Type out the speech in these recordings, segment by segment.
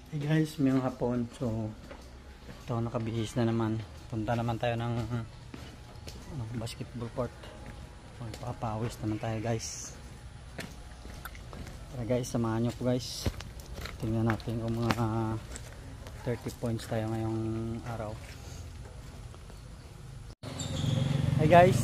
Hey guys, mayong hapon. So, ito nakabihis na naman. Punta naman tayo ng basketball court. Magpapawis naman tayo guys. Tara guys, samahan nyo po guys. Tingnan natin kung mga 30 points tayo ngayong araw. Hey guys,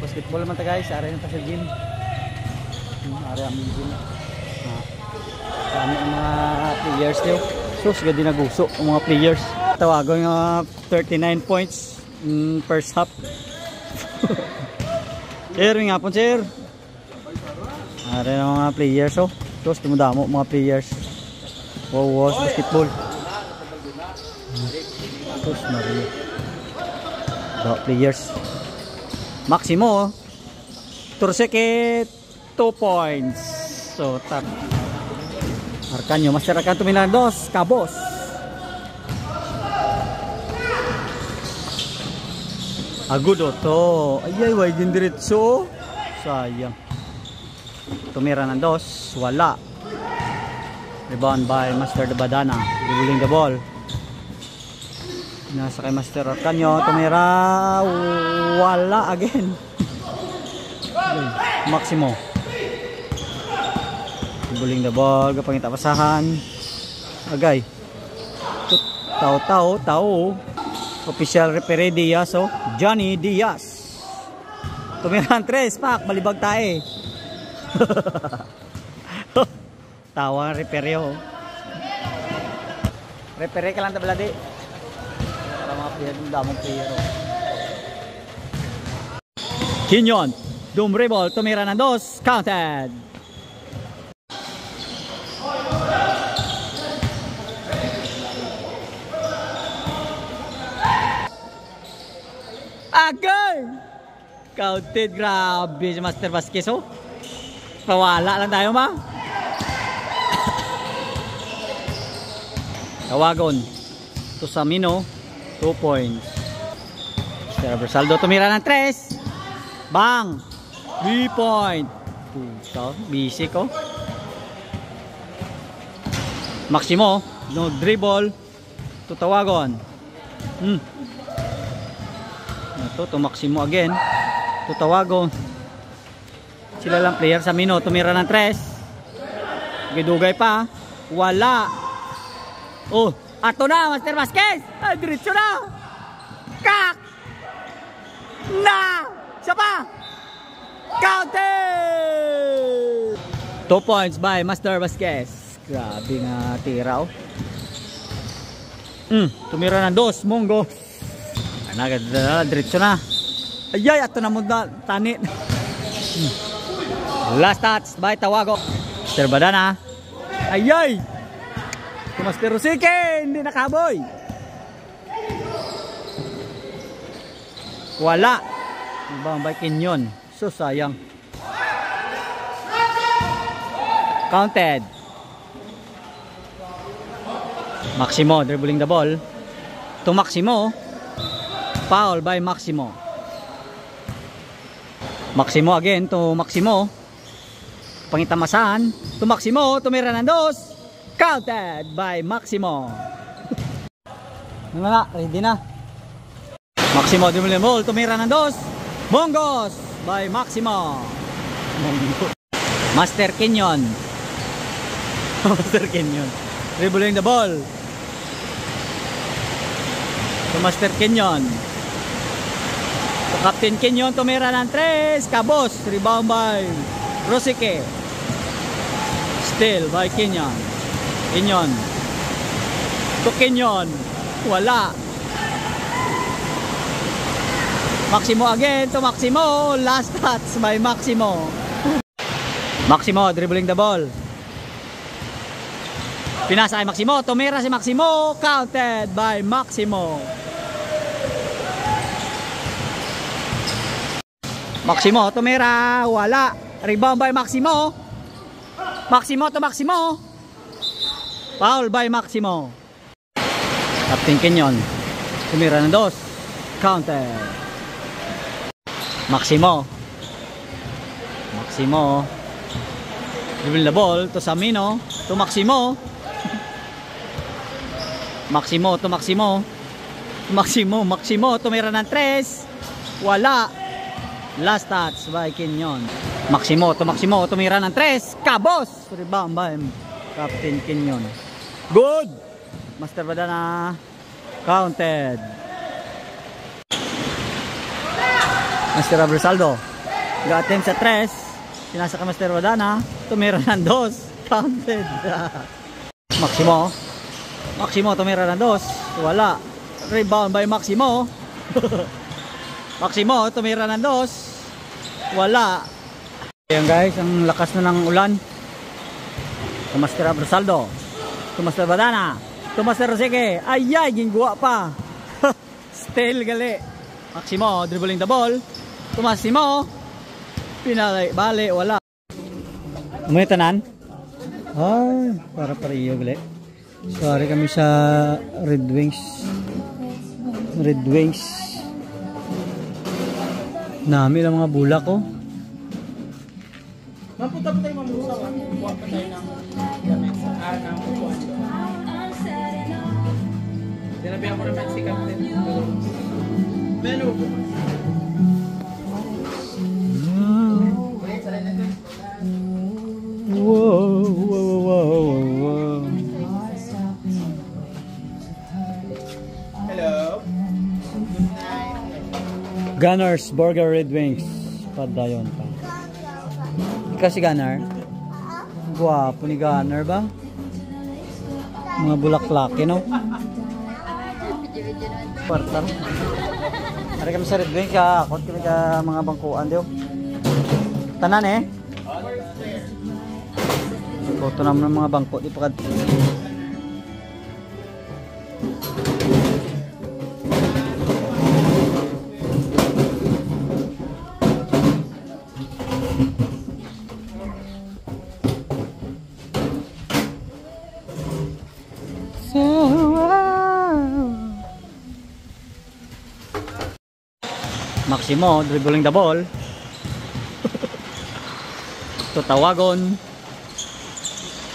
basketball naman tayo guys. Area na tayo sa gym. Area ang gym. Kami ang mga players nyo. Sus, gadi naguso ang mga players. Tawagon nga 39 points first half. Sir, nga po sir. Ari ang mga players oh. Sus, tumudamo mga players. Wow, basketball. Sus, Maria. Dao players. Maximo. Turseke 2 points. So, tap. Arkanyo, Master Arkan tumilan dos, kabos. Agudo to. Ayay, way din diretso. Sayang. Tumira ng dos, wala. Rebound by Master de Badana. Dribbling the ball. Nasa kay Master Arkanyo, tumira, wala again. Maximo. Buling the ball, kapangita pasahan. Agay. Tao. Official referee Diaz oh. Johnny Diaz. Tumiran 3, pak, malibag tayo. Tawa referee oh. Referee ka lang tabladi. Para mga player, damong player oh. Kinyon, Dumribol, tumira ng 2, counted. Agay! Counted, grabe si Master Vasquez oh. Pawala lang tayo ma. Tawagon. Tusamino 2 points. Master Bersaldo tumira ng 3. Bang! 3 point. Puta, busy ko. Maximo, no dribble. Tutawagon. To Maximo again. Tutawagon. Sila lang player sa Mino. Tumira ng 3. Gidugay pa. Wala. Oh, ato na Master Vasquez. Ay, diretso na. Kak! Na! Siya pa! Counted! 2 points by Master Vasquez. Grabe nga tira oh. Tumira ng 2. Mongo. Diretso na. Ayay, ato na muna tani. Last touch by Tawago. Master Badana. Ayay. Master Rusike, hindi nakaboy. Wala. Ibang by Kinyon. So sayang. Counted. Maximo dribbling the ball. To Maximo. Foul by Maximo. Maximo again to Maximo. Pangitamasan to Maximo. Tumira ng 2. Counted by Maximo. Ano na? Ready na. Maximo dribbling ball. Tumira ng 2. Bongos by Maximo. Master Kenyon. Master Kenyon. Dribbling the ball. To Master Kenyon. Captain Kenyon tumira ng 3. Kabos. Rebound by Rosike. Still by Kenyon. Kenyon. To Kenyon. Wala. Maximo again to Maximo. Last touch by Maximo. Maximo dribbling the ball. Pinasa ay Maximo. Tumira si Maximo. Counted by Maximo. Maximo tumira, wala. Rebound by Maximo. Maximo to Maximo. Foul by Maximo. Captain Kenyon tumira ng 2. Counted. Maximo. Dribble the ball to Samino, to Maximo. Maximo to Maximo. Maximo tumira ng 3. Wala. Last touch by Kenyon. Maximo tumira ng 3. Kabos. Rebound by Captain Kenyon. Good. Master Badana counted. Master Abresaldo ga-attempt sa 3. Sinasa ka Master Badana. Tumira ng 2. Counted. Maximo tumira ng 2. Wala. Rebound by Maximo. Maximo tumira ng 2. Wala. Ayan guys, ang lakas na ng ulan. Master Abresaldo. Master Badana. Master Rosique. Ayay, ginguwa pa. Still gali. Maximo dribbling the ball. Maximo. Pinalay, bale, wala. Umuwi tanan? Ay, para iyo gali. Sorry kami sa Red Wings. Nami lang mga bulak ko. Mapunta pa tayo mamusaw. Buwan pa tayo ng gamit sa ng buwan. Sinabihan ko naman si Captain. Menu po. Wow. Hello. Gunners Burger Red Wings. Padayon pa. Ikaw si Gunner? Gwapo ni Gunner ba? Mga bulaklak, you know? Kwarta. Hari kami sa Red Wings, akot kami ka mga bangkuan diyo. Tanan eh. Ikoto naman ng mga bangko di pa. Maximo dribbling the ball. Tutawagon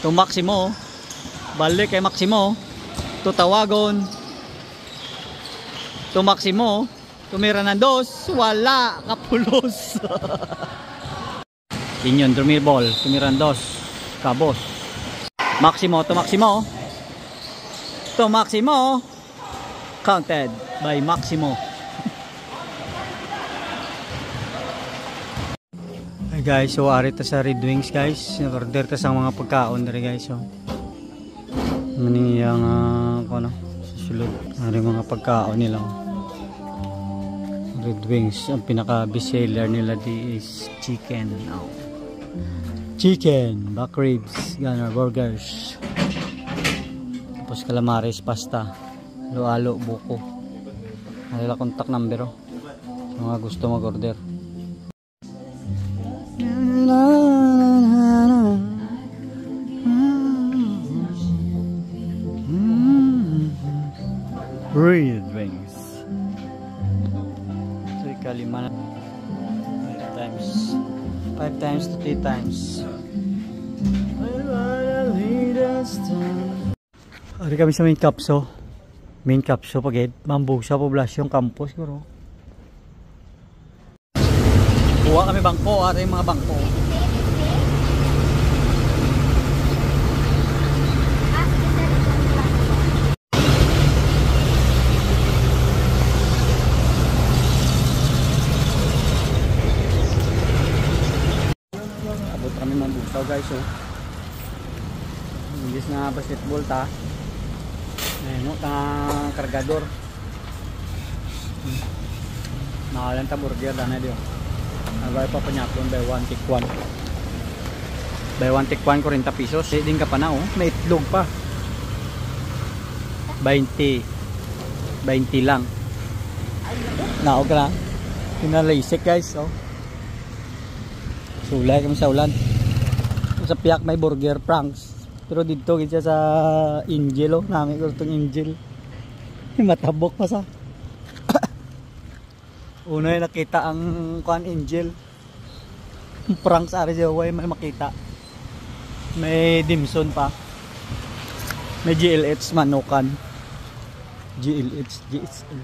to Maximo. Balik kay Maximo. Tutawagon to Maximo. Tumira ng 2. Wala. Kapulos. Inyon dribble ball. Tumira ng 2. Kabos. Maximo to Maximo. To Maximo. Counted by Maximo. Hey guys, so ari ta sa Red Wings guys. Order ta sa mga pagkaon diri guys. So maniyang ano sa sulod ari mga pagkaon nila. Red Wings ang pinaka best seller nila di is chicken. Chicken, back ribs, gunner burgers. Tapos calamares, pasta, halo-halo, buko. Nila contact number oh. Sa mga gusto mag-order. Red Wings. So kalima 5 times to 3 times. Ari kami sa main capso. Main capso pagid Bamboo sa poblasyon campus guro. Buwa kami bangko, ari mga bangko. Abot kami mambusaw guys oh. Imbis na basketball ta. Ayun ta kargador. Nakalan ta burger dana dio. Nagay pa panyapon by 1 take 1. By 1 take 1 40 pesos. Din ka pa na oh. May itlog pa. 20 lang. Nao ka na. Pinalaysik guys oh. Sulay kami sa ulan. Sa piyak may burger pranks. Pero dito kita sa Angel oh. Nami ko itong Angel. Matabok pa sa. Una yung nakita ang kuan Angel. Pranks ari siya way may makita. May dimson pa. May GLH manukan. GSL.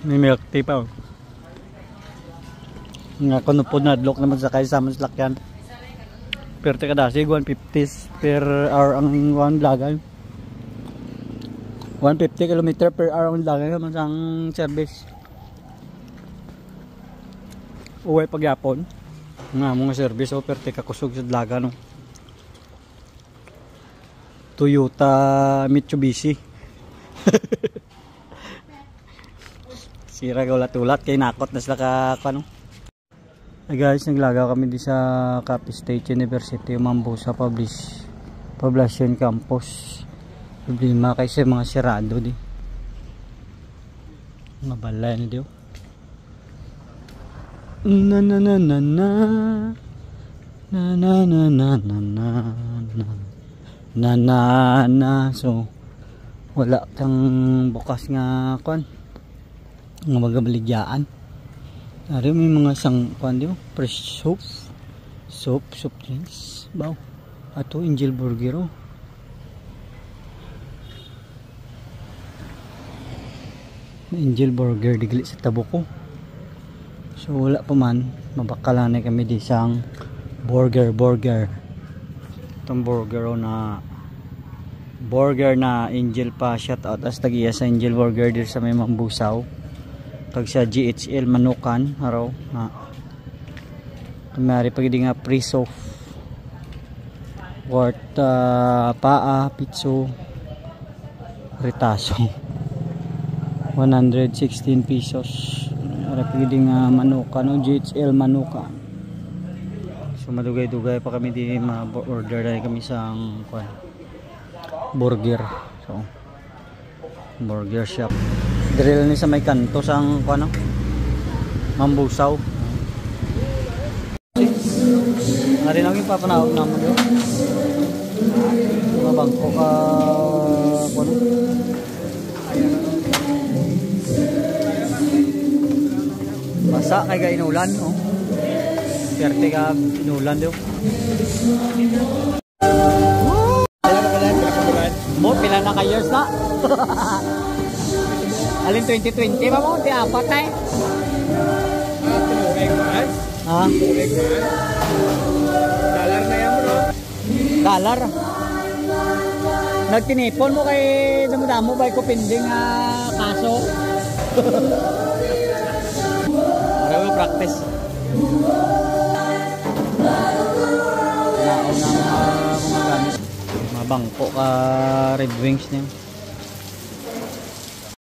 May milk tea pa. Nga kunupod na adlok naman sa kayo sa mga salakyan. Per te kadasi 150 per hour ang one lagay. 150 km per hour ang lagay naman sa service. Uwi pagyapon. Nga mga service o per te kakusog sa laga no. Toyota Mitsubishi. Sira ulat-ulat kay nakot na sila ka ano. Hey guys, naglagaw kami di sa Capiz State University Mambusa Poblacion Campus. Problema kasi mga sirado di. Mga balay na di. Na na na na na na na na na na na na na na. So wala kang bukas nga kon nga magabaligyan. Ari may mga sang kuan di mo fresh soap drinks baw ato Angel Burger oh. Angel Burger digli sa Tabuko. So wala pa man mabakalan kami di sang burger itong burger na Angel pa shout out as tagiya sa Angel Burger dir sa may Mambusaw tag sa GHL Manukan araw na kumari pagdi nga pre-soft worth paa pitso ritaso 116 pesos ara pagdi nga Manukan o GHL Manukan. So madugay-dugay pa kami di ma-order dahil kami sa burger. So burger shop. Drill ni sa may kanto sang ano? Mambusaw. Ari lang yung papanawag naman yun. Mga bangko ka ano? Basa kay ga inulan oh. Perte ka inulan daw. Mo pila na ka years na. Alin 2020 ba mo? Di apat na eh. Ha? Dollar na yan mo no? Dollar. Nagtinipon mo kay damo-damo ba ko pending kaso? Araw practice. Naon na mga gamit. Mabangko ka Red Wings niya.